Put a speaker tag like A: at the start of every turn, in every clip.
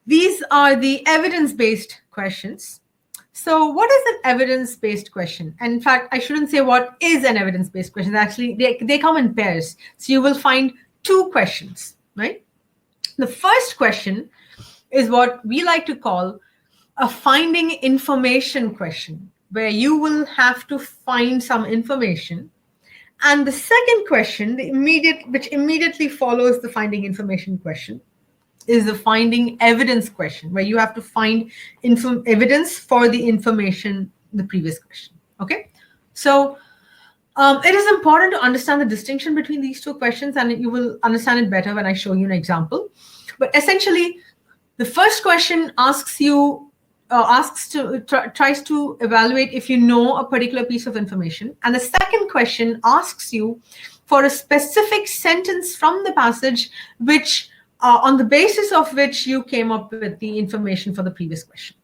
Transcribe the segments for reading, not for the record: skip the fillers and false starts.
A: These are the evidence-based questions. So what is an evidence-based question? And in fact, I shouldn't say what is an evidence-based question. Actually, they come in pairs. So you will find two questions, right? The first question is what we like to call a finding information question, where you will have to find some information. And the second question, which immediately follows the finding information question, is the finding evidence question, where you have to find evidence for the information in the previous question. Okay, so it is important to understand the distinction between these two questions, and you will understand it better when I show you an example. But essentially, the first question tries to evaluate if you know a particular piece of information, and the second question asks you for a specific sentence from the passage which on the basis of which you came up with the information for the previous question.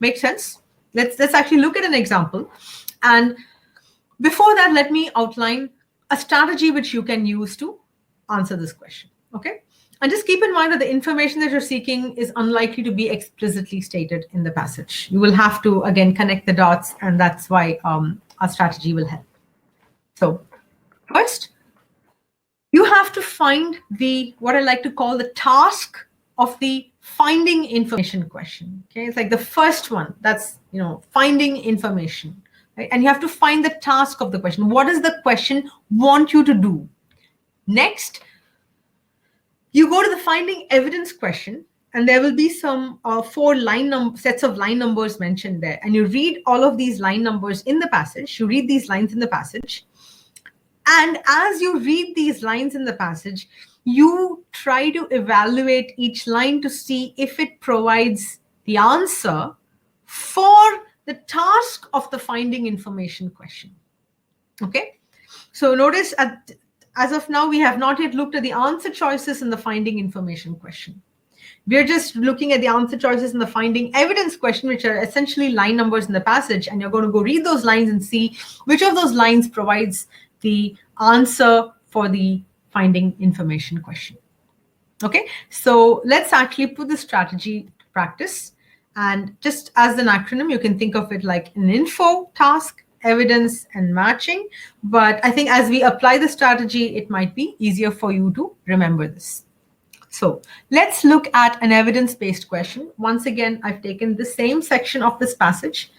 A: Make sense? Let's actually look at an example. And before that, let me outline a strategy which you can use to answer this question. Okay? And just keep in mind that the information that you're seeking is unlikely to be explicitly stated in the passage. You will have to, again, connect the dots, and that's why our strategy will help. So first, you have to find what I like to call the task of the finding information question. Okay, it's like the first one. That's finding information, right? And you have to find the task of the question. What does the question want you to do? Next, you go to the finding evidence question, and there will be some four sets of line numbers mentioned there. And you read all of these line numbers in the passage. You read these lines in the passage. And as you read these lines in the passage, you try to evaluate each line to see if it provides the answer for the task of the finding information question. Okay, so notice as of now, we have not yet looked at the answer choices in the finding information question. We're just looking at the answer choices in the finding evidence question, which are essentially line numbers in the passage. And you're going to go read those lines and see which of those lines provides the answer for the finding information question. Okay, so let's actually put the strategy to practice. And just as an acronym, you can think of it like an info, task, evidence, and matching. But I think as we apply the strategy, it might be easier for you to remember this. So let's look at an evidence-based question. Once again, I've taken the same section of this passage.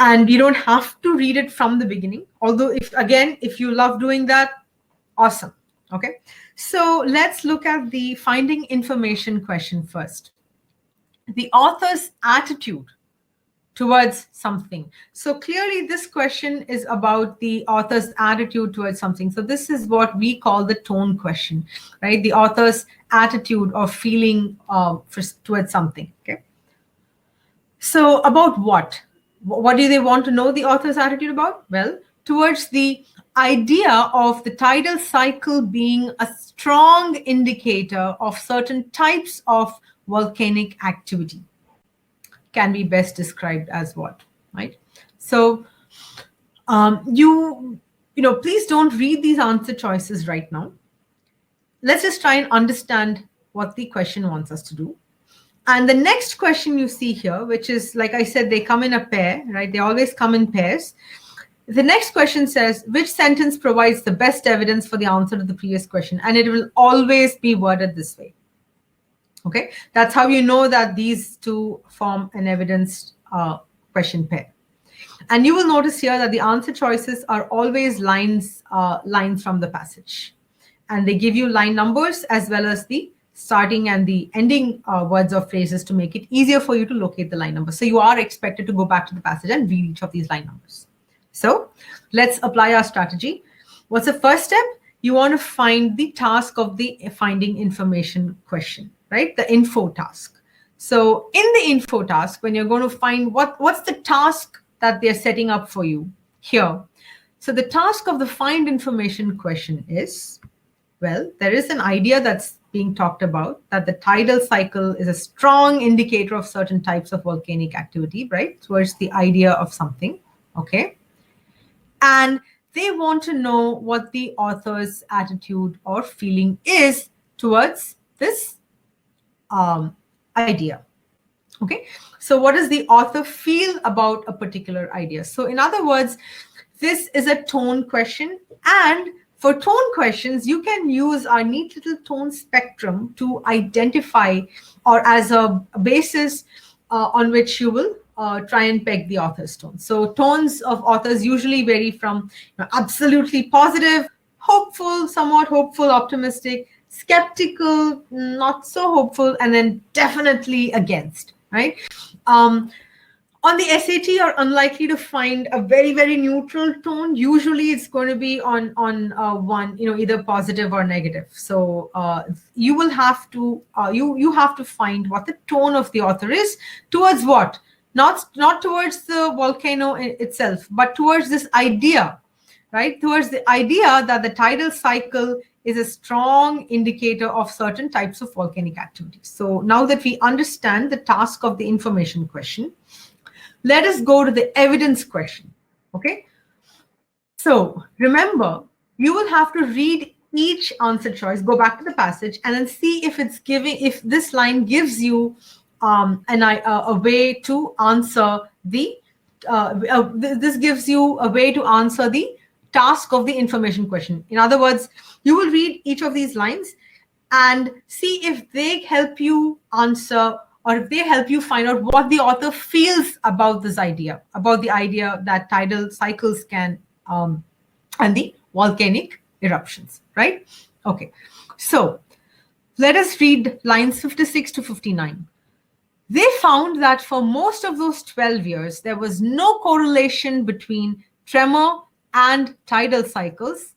A: And you don't have to read it from the beginning. Although, if you love doing that, awesome. Okay, so let's look at the finding information question first. The author's attitude towards something. So clearly, this question is about the author's attitude towards something. So this is what we call the tone question, right? The author's attitude or feeling towards something. Okay. So about what? What do they want to know the author's attitude about? Well, towards the idea of the tidal cycle being a strong indicator of certain types of volcanic activity. Can be best described as what, right? So please don't read these answer choices right now. Let's just try and understand what the question wants us to do. And the next question you see here, which is, like I said, they come in a pair, right? They always come in pairs. The next question says, which sentence provides the best evidence for the answer to the previous question? And it will always be worded this way. Okay, that's how you know that these two form an evidence question pair. And you will notice here that the answer choices are always lines from the passage. And they give you line numbers as well as the starting and the ending words or phrases to make it easier for you to locate the line number. So you are expected to go back to the passage and read each of these line numbers. So let's apply our strategy. What's the first step? You want to find the task of the finding information question, right? The info task. So in the info task, when you're going to find what's the task that they're setting up for you here. So the task of the find information question is, well, there is an idea that's being talked about, that the tidal cycle is a strong indicator of certain types of volcanic activity, right? Towards the idea of something, okay? And they want to know what the author's attitude or feeling is towards this idea. Okay, so what does the author feel about a particular idea? So in other words, this is a tone question, and for tone questions, you can use our neat little tone spectrum to identify, or as a basis on which you will try and peg the author's tone. So tones of authors usually vary from absolutely positive, hopeful, somewhat hopeful, optimistic, skeptical, not so hopeful, and then definitely against, right? On the SAT, you're unlikely to find a very, very neutral tone. Usually it's going to be on one, either positive or negative. So you will have to, you have to find what the tone of the author is towards what? Not towards the volcano itself, but towards this idea, right? Towards the idea that the tidal cycle is a strong indicator of certain types of volcanic activities. So now that we understand the task of the information question, let us go to the evidence question. Okay. So remember, you will have to read each answer choice, go back to the passage, and then see if it's giving, if this line gives you a way to answer the, this gives you a way to answer the task of the information question. In other words, you will read each of these lines and see if they help you answer, or if they help you find out what the author feels about this idea, about the idea that tidal cycles can, and the volcanic eruptions, right? Okay, so let us read lines 56 to 59. They found that for most of those 12 years, there was no correlation between tremor and tidal cycles,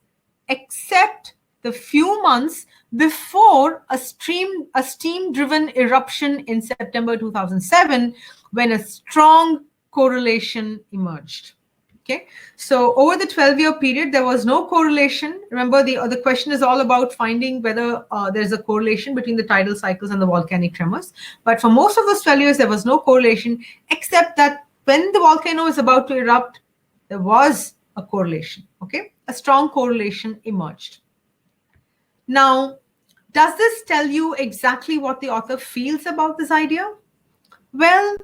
A: except the few months before a steam-driven eruption in September 2007, when a strong correlation emerged. Okay, so over the 12-year period, there was no correlation. Remember, the question is all about finding whether there's a correlation between the tidal cycles and the volcanic tremors. But for most of those 12 years, there was no correlation, except that when the volcano is about to erupt, there was a correlation. Okay, a strong correlation emerged. Now, does this tell you exactly what the author feels about this idea? Well,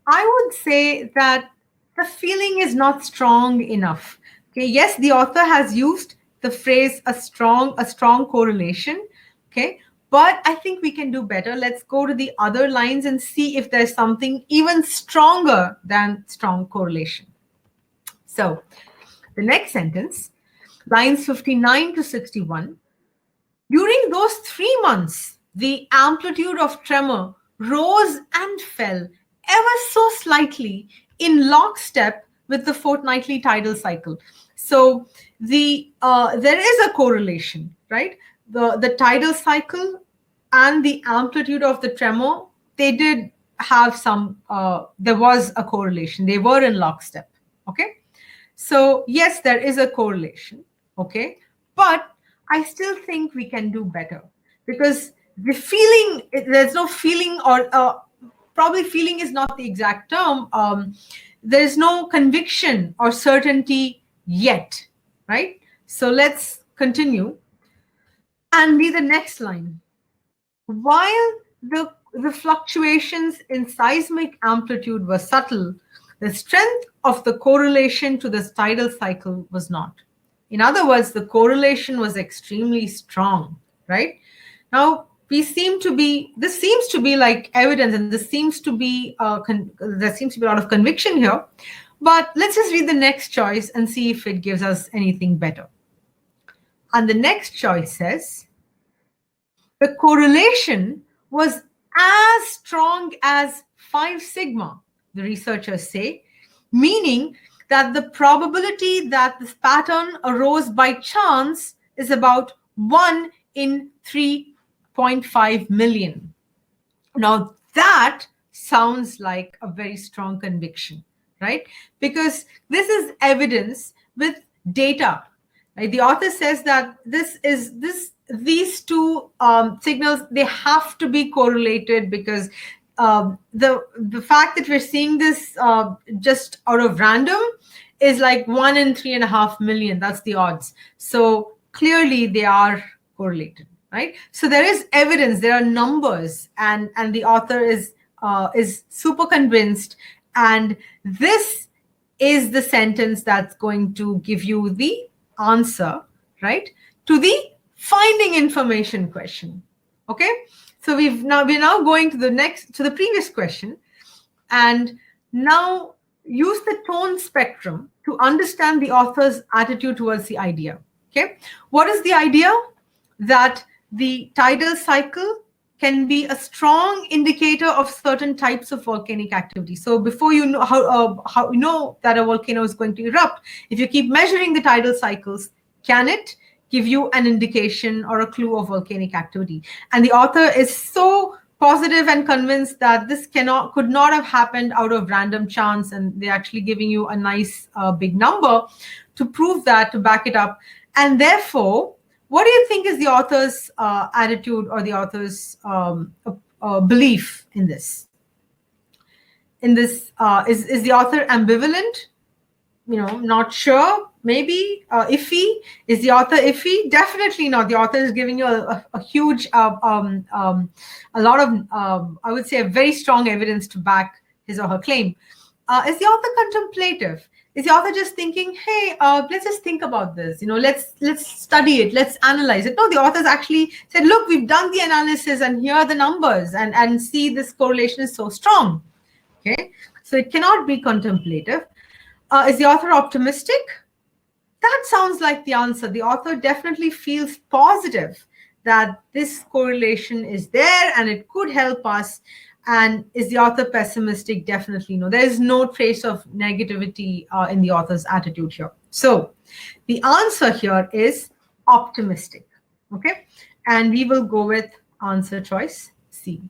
A: I would say that the feeling is not strong enough. Okay, yes, the author has used the phrase a strong correlation. Okay, but I think we can do better. Let's go to the other lines and see if there's something even stronger than strong correlation. So the next sentence, lines 59 to 61. During those 3 months, the amplitude of tremor rose and fell ever so slightly in lockstep with the fortnightly tidal cycle. So there is a correlation, right? The tidal cycle and the amplitude of the tremor, they did have some, there was a correlation. They were in lockstep, okay? So yes, there is a correlation, okay? But I still think we can do better, because the feeling, there's no feeling, or probably feeling is not the exact term. There's no conviction or certainty yet, right? So let's continue and read the next line. While the fluctuations in seismic amplitude were subtle, the strength of the correlation to the tidal cycle was not. In other words, the correlation was extremely strong, right? Now, this seems to be like evidence, and this seems to be, there seems to be a lot of conviction here. But let's just read the next choice and see if it gives us anything better. And the next choice says, the correlation was as strong as 5 sigma, the researchers say, meaning that the probability that this pattern arose by chance is about 1 in 3.5 million. Now that sounds like a very strong conviction, right? Because this is evidence with data. Right? The author says that these two signals, they have to be correlated, because the fact that we're seeing this just out of random is like 1 in 3.5 million. That's the odds. So clearly they are correlated. right? So there is evidence, there are numbers, and the author is super convinced, and this is the sentence that's going to give you the answer, right, to the finding information question. Okay, so we're now going to the previous question, and now use the tone spectrum to understand the author's attitude towards the idea. Okay, what is the idea? That the tidal cycle can be a strong indicator of certain types of volcanic activity. So before you know how you know that a volcano is going to erupt, if you keep measuring the tidal cycles, can it give you an indication or a clue of volcanic activity? And the author is so positive and convinced that this could not have happened out of random chance, and they're actually giving you a nice big number to prove that, to back it up. And therefore, what do you think is the author's attitude or the author's belief in this? Is the author ambivalent? Not sure, maybe, iffy? Is the author iffy? Definitely not. The author is giving you a huge, a lot of, I would say, a very strong evidence to back his or her claim. Is the author contemplative? Is the author just thinking, hey, let's just think about this, let's study it, let's analyze it? No, the author's actually said, look, we've done the analysis and here are the numbers, and see this correlation is so strong. Okay, so it cannot be contemplative. Is the author optimistic? That sounds like the answer. The author definitely feels positive that this correlation is there and it could help us. And is the author pessimistic? Definitely no. There is no trace of negativity in the author's attitude here. So the answer here is optimistic. Okay, and we will go with answer choice C.